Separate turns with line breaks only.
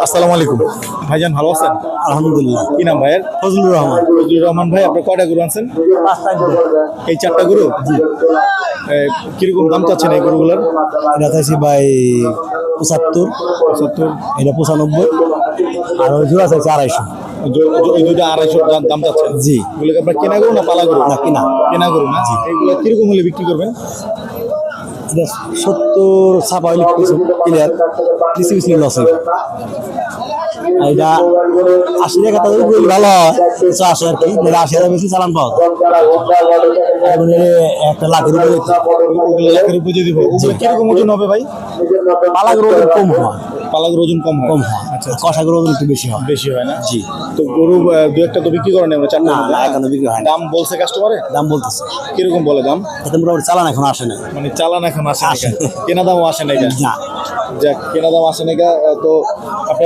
আসসালামু আলাইকুম ভাইজান, ভালো আছেন?
আলহামদুলিল্লাহ।
কি নাম ভাইয়ের?
ফজলুর রহমান।
ফজলুর রহমান ভাই, আপনি কয়টা গরু আনছেন? এই 4টা গরু? জি। কিরকম দাম চাচ্ছেন এই গরুগুলোর?
এটা চাইছি ভাই 75,
70।
এটা 95, আর ওই জোড়া চাইছি 250।
ওই দুইটা 250 দাম চাচ্ছেন?
জি।
এগুলোকে আপনার কেনা গরু না পালা গরু?
না, কেনা।
কেনা গরু না? এগুলো কিরকম হলে বিক্রি করবেন?
এটা 70 ছাপা হইলে কিছু ক্লিয়ার, কিছু কিছু লস হবে। এটা 80 টাকা তো ভালো হয়, 180 আর কি, 80 বেশি চালান পাওয়া যায়। এখন একটা লাখের উপরে,
ওগুলো লাখের উপরে যদি হয়, ওগুলো কিরকম ওজন হবে ভাই?
পালাগের ওজন কম হয়,
পালাগের ওজন কম হয়?
কম হয়।
আচ্ছা,
কষাগের ওজন একটু বেশি হয়।
বেশি হয় না?
জি।
তো গরু দু একটা তো বিক্রি করেন আমরা? 4টা
না না, এখনো বিক্রি হয় না।
দাম বলছে কাস্টমারে?
দাম বলতেছে
কিরকম বলে দাম?
এত মোটামুটি চালান এখন আসে না।
মানে চালান এখন আসে না,
আসে।
কেনা দামও আসে না?
না।
যাক, কেনা দাম আসে না। তো আপনি